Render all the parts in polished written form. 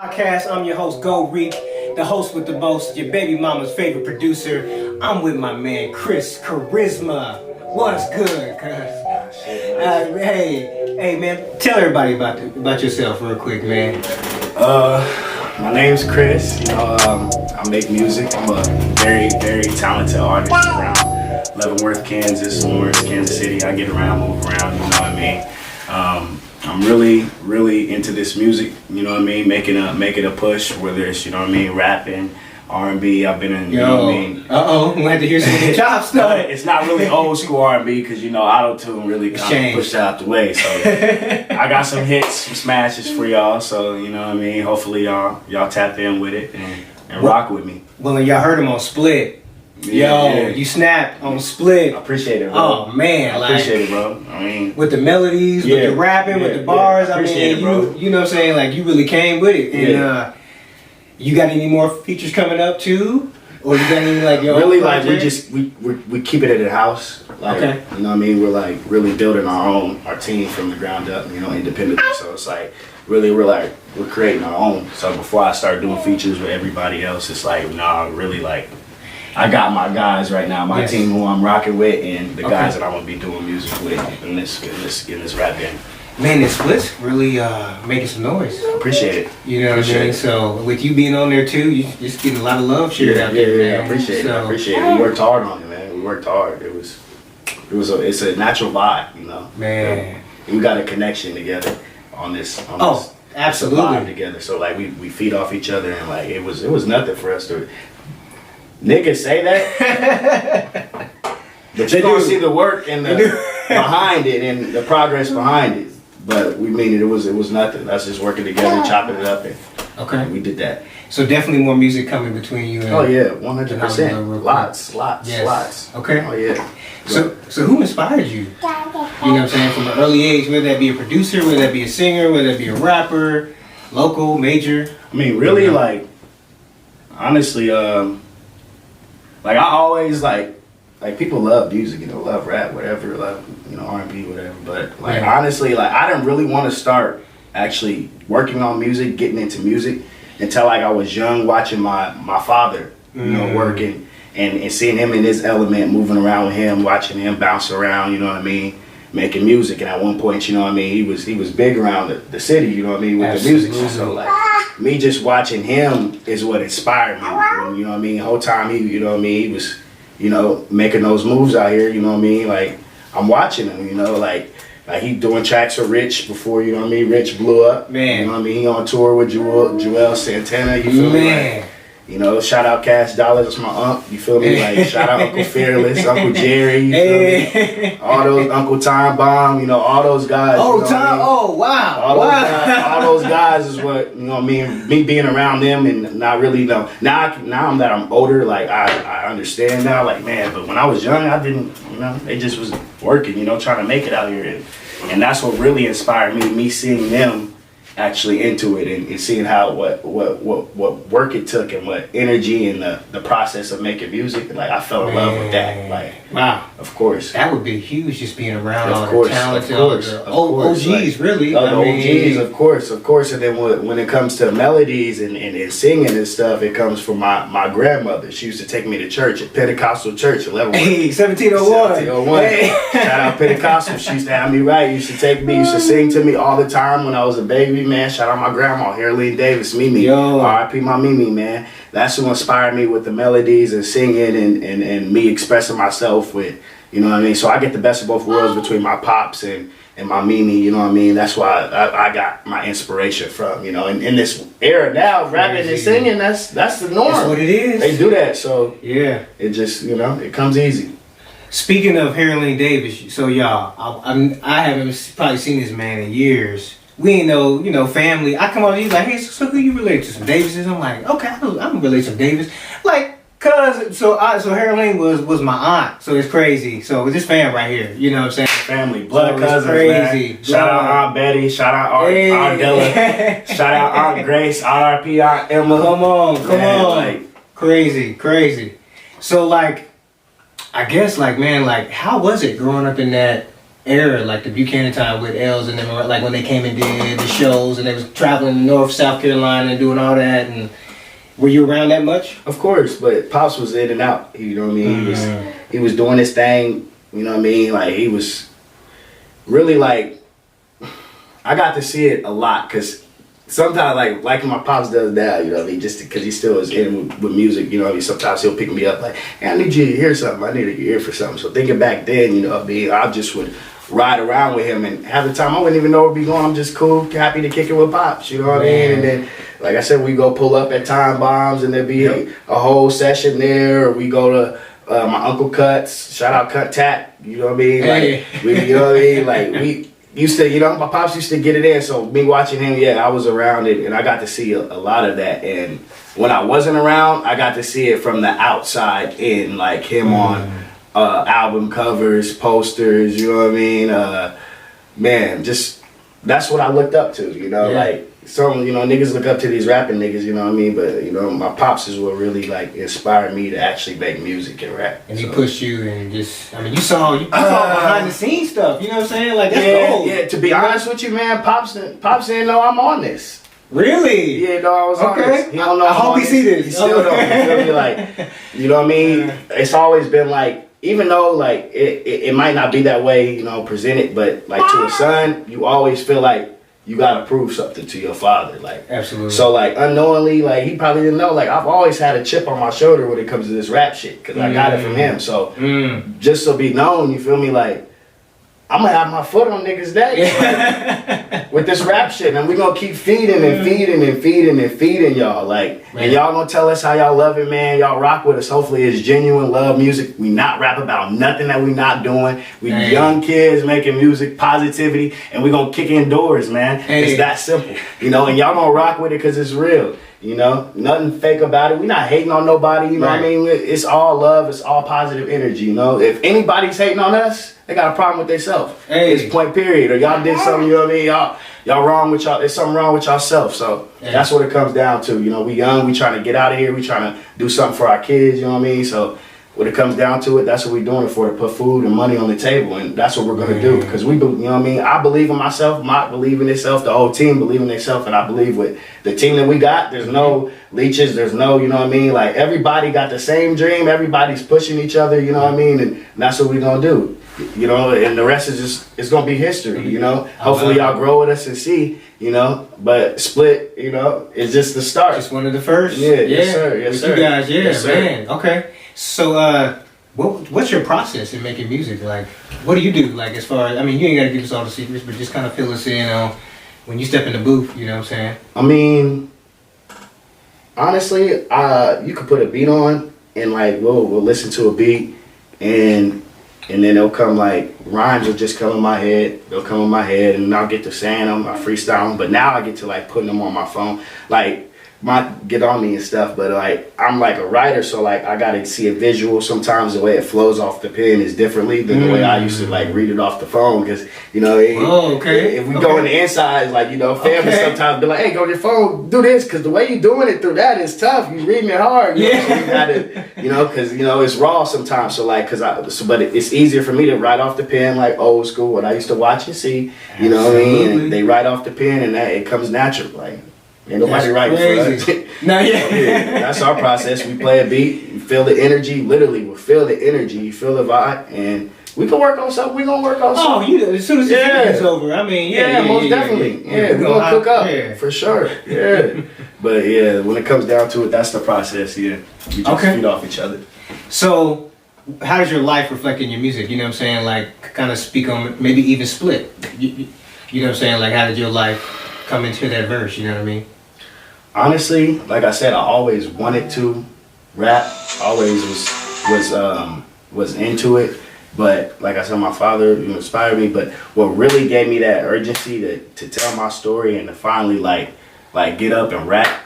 Podcast. I'm your host, Go Reek, the host with the most, your baby mama's favorite producer. I'm with my man, Chris Charisma. What's good, cuz? Hey, man, tell everybody about yourself real quick, man. My name's Chris. I make music. I'm a very, very talented artist around Leavenworth, Kansas, Lawrence, Kansas City. I get around, move around, you know what I mean? I'm really, really into this music, you know what I mean? Making a push, whether it's, you know what I mean, rapping, R&B. I've been in, you know what I mean? We had to hear some of the chops though. It's not really old school R&B because, auto-tune really kind of pushed it out the way. So I got some hits, some smashes for y'all. So, you know what I mean? Hopefully y'all tap in with it and rock with me. Well, y'all heard him on Split. You snapped on Split. I appreciate it, bro. Oh man, I appreciate it, bro. I mean, with the melodies, with the rapping, with the bars. I mean, you know what I'm saying? Like you really came with it. And you got any more features coming up too? Or you got any really like we keep it at the house. Like, you know what I mean? We're like really building our team from the ground up, independently. So it's like really we're creating our own. So before I start doing features with everybody else, it's like really like I got my guys right now, my team who I'm rocking with, and the guys that I'm gonna be doing music with in this rap game. Man, this Split's really making some noise. Appreciate it. You know what I mean? So with you being on there too, you just getting a lot of love shared out there. Yeah, I appreciate it. We worked hard on it, man. We worked hard. It's a natural vibe, Man. We got a connection together on this. Absolutely. Vibe together. So we feed off each other, and it was nothing for us to. Niggas say that, but they do see the work and the behind it and the progress behind it. But we mean it was nothing. That's just working together, chopping it up, and we did that. So definitely more music coming between you. And 100%. Lots. Okay. Oh yeah. So who inspired you? You know what I'm saying? From an early age, whether that be a producer, whether that be a singer, whether that be a rapper, local, major. I mean, really, honestly, I always like people love music, love rap, whatever, love, R&B, whatever. But honestly, I didn't really want to start actually working on music, getting into music until I was young, watching my father, working and seeing him in his element, moving around with him, watching him bounce around, you know what I mean, making music. And at one point, you know what I mean, he was big around the city, you know what I mean, with Absolutely. the music. So me just watching him is what inspired me. You know what I mean? The whole time he was, making those moves out here, you know what I mean? I'm watching him, like he doing tracks for Rich before, Rich blew up. Man. You know what I mean? He on tour with Joel Santana, you feel me? Shout out Cash Dollars, that's my uncle, you feel me? Shout out Uncle Fearless, Uncle Jerry, you feel me? All those, Uncle Time Bomb, all those guys. Wow. All those guys is what, me being around them and not really know. Now I'm older, I understand now, man, but when I was young, I didn't, they just was working, trying to make it out here. And that's what really inspired me seeing them actually into it and seeing how what work it took and what energy and the process of making music. I fell in love with that. Wow. Of course. That would be huge, just being around all the talented OGs, really. The OGs, of course. And then when it comes to melodies and singing and stuff, it comes from my grandmother. She used to take me to church, at Pentecostal church, Leavenworth. Hey, 1701. 1701. Hey. Shout out Pentecostal. She used to have me used to take me, used to sing to me all the time when I was a baby, man. Shout out my grandma, Haroline Davis, Mimi. R.I.P. my Mimi, man. That's who inspired me with the melodies and singing and me expressing myself with, you know what I mean? So I get the best of both worlds between my pops and my Mimi, you know what I mean? That's why I got my inspiration from, in this era now, rapping and singing, that's the norm. That's what it is. They do that, so yeah. It just, it comes easy. Speaking of Haroline Davis, so y'all, I haven't probably seen this man in years. We ain't know, family. I come over, he's like, hey, so who you related to? Some Davises? I'm like, okay, I'm related to some Davis. So Haroline was my aunt, so it's crazy. So this fam right here, you know what I'm saying? Family, blood so cousins, crazy. Man. Shout out Aunt Betty, shout out Aunt Della, shout out Aunt Grace, R.I.P. Aunt Emma. Come on. Crazy. So I guess man, how was it growing up in that era, like the Buchanan time with Els and them, like when they came and did the shows and they was traveling to North South Carolina and doing all that. And were you around that much? Of course, but Pops was in and out. You know what I mean? He was doing his thing. You know what I mean? Like he was really like, I got to see it a lot because sometimes like my Pops does now, you know what I mean? Just because he still is in with music, you know what I mean? Sometimes he'll pick me up like, hey, I need you to hear something. I need your ear for something. So thinking back then, you know what I mean? I just would ride around with him and half the time I wouldn't even know where we going. I'm just cool, happy to kick it with Pops, you know what I mean? And then, like I said, we go pull up at Time Bombs and there'd be a whole session there, or we go to my Uncle Cuts, shout out Cut Tat, you know what I mean? Like, we, you know what I mean? Like, we used to, you know, my Pops used to get it in, so me watching him, I was around it, and I got to see a lot of that, and when I wasn't around, I got to see it from the outside in, like him on album covers, posters, you know what I mean? Man, just, that's what I looked up to, you know, like, some, you know, niggas look up to these rapping niggas, you know what I mean? But, you know, my Pops is what really, like, inspired me to actually make music and rap. And he pushed you and just, I mean, you saw behind the scenes stuff, you know what I'm saying? Like, that's gold. Yeah, to be honest with you, man, Pops didn't know I'm on this. Really? Yeah, no, I was on this. He don't know I hope he see this. He still don't, you feel me? Like, you know what I mean? It's always been like, even though, like, it might not be that way, you know, presented, but, like, to a son, you always feel like, you gotta prove something to your father, like. Absolutely. So like unknowingly, like he probably didn't know. Like I've always had a chip on my shoulder when it comes to this rap shit, cause I got it from him. So just so be known, you feel me? Like I'm gonna have my foot on niggas' neck with this rap shit, and we gonna keep feeding and feeding and feeding and feeding y'all. Like, and y'all gonna tell us how y'all love it, man. Y'all rock with us. Hopefully, it's genuine love music. We not rap about nothing that we not doing. We young kids making music, positivity, and we gonna kick in doors, man. It's that simple, you know. And y'all gonna rock with it because it's real. You know, nothing fake about it. We not hating on nobody, you know what I mean? It's all love, it's all positive energy, you know? If anybody's hating on us, they got a problem with themselves. It's point period. Or y'all did something, you know what I mean? Y'all wrong with y'all, there's something wrong with yourself. So that's what it comes down to. You know, we young, we trying to get out of here, we trying to do something for our kids, you know what I mean? So when it comes down to it, that's what we're doing it for, to put food and money on the table, and that's what we're gonna do. Because we, you know what I mean? I believe in myself, Mock believe in himself, the whole team believe in themselves, and I believe with the team that we got, there's no leeches, there's no, you know what I mean? Like everybody got the same dream, everybody's pushing each other, you know what I mean? And that's what we're gonna do. You know, and the rest is just, it's gonna be history, you know? Hopefully y'all grow with us and see, you know, but Split, you know, it's just the start. Just one of the first. Yes sir, yes sir. You guys, yes, man. Okay. So, what's your process in making music? Like, what do you do? Like, as far as, I mean, you ain't got to give us all the secrets, but just kind of fill us in on when you step in the booth, you know what I'm saying? I mean, honestly, you could put a beat on and like, we'll listen to a beat and then they'll come like, rhymes will just come in my head. They'll come in my head and I'll get to saying them, I freestyle them, but now I get to like putting them on my phone. Like, might get on me and stuff, but like I'm like a writer, so like I gotta see a visual. Sometimes the way it flows off the pen is differently than the way I used to like read it off the phone, because you know if we go in the insides, like, you know, family sometimes be like, hey, go on your phone, do this, because the way you doing it through that is tough. You reading it hard, you know, so you gotta, you know, because you know it's raw sometimes. So like, but it's easier for me to write off the pen like old school, what I used to watch and see, you know what I mean? And they write off the pen and that it comes natural, like. Ain't nobody writing for us. That's our process. We play a beat, you feel the energy, literally, we'll feel the energy, you feel the vibe, and we can work on something. We're gonna work on something. Oh, as soon as the is over, I mean, most definitely. We're gonna cook up, for sure. But yeah, when it comes down to it, that's the process, We just feed off each other. So, how does your life reflect in your music? You know what I'm saying? Like, kind of speak on, maybe even Split. You know what I'm saying? Like, how did your life come into that verse, you know what I mean? Honestly, like I said, I always wanted to rap. Always was into it. But like I said, my father inspired me. But what really gave me that urgency to tell my story and to finally like get up and rap,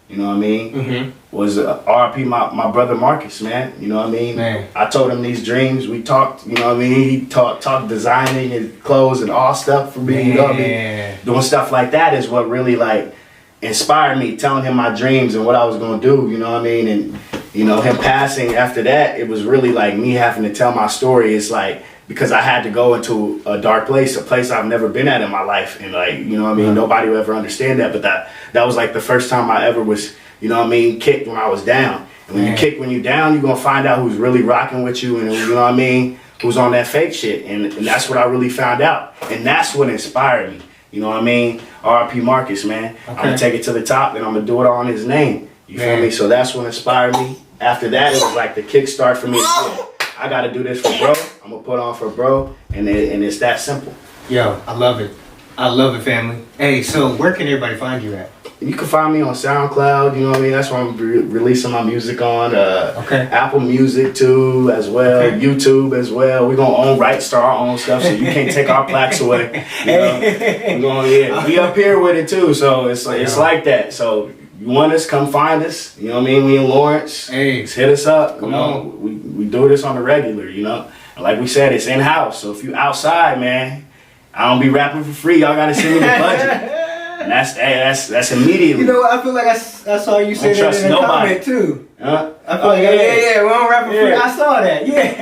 you know what I mean? Was RP my brother Marcus, man. You know what I mean? Man. I told him these dreams. We talked, you know what I mean? He talked designing his clothes and all stuff for me, you know what I mean? Doing stuff like that is what really like inspired me, telling him my dreams and what I was gonna do, you know what I mean? And you know, him passing after that, it was really like me having to tell my story. It's like because I had to go into a dark place, a place I've never been at in my life. And like, you know what I mean? Nobody will ever understand that. But that was like the first time I ever was, you know what I mean, kicked when I was down. And when you kick when you're down, you're going to find out who's really rocking with you and, you know what I mean, who's on that fake shit. And that's what I really found out. And that's what inspired me. You know what I mean? R.I.P. Marcus, man. I'm going to take it to the top and I'm going to do it all in his name. You feel me? So that's what inspired me. After that, it was like the kickstart for me. I got to do this for bro. I'm going to put on for bro. And it's that simple. Yo, I love it. I love it, family. Hey, so where can everybody find you at? You can find me on SoundCloud, you know what I mean? That's where I'm releasing my music on. Apple Music too, as well. YouTube as well. We're going to own rights to our own stuff, so you can't take our plaques away. You know? We up here with it too, so it's like that. So you want us, come find us. You know what I mean? We in Lawrence. Hey. Just hit us up. Come you know? on. We do this on the regular, you know? And like we said, it's in-house. So if you outside, man, I don't be rapping for free. Y'all got to send me the budget. And that's immediately. You know, I feel like I saw you say that in a comment too. Huh? I feel like, yeah, we don't rap for free. I saw that, yeah.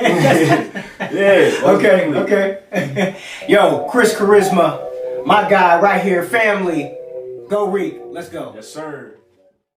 Okay. Yo, Chris Charisma, my guy right here, family. Go Reek. Let's go. Yes, sir.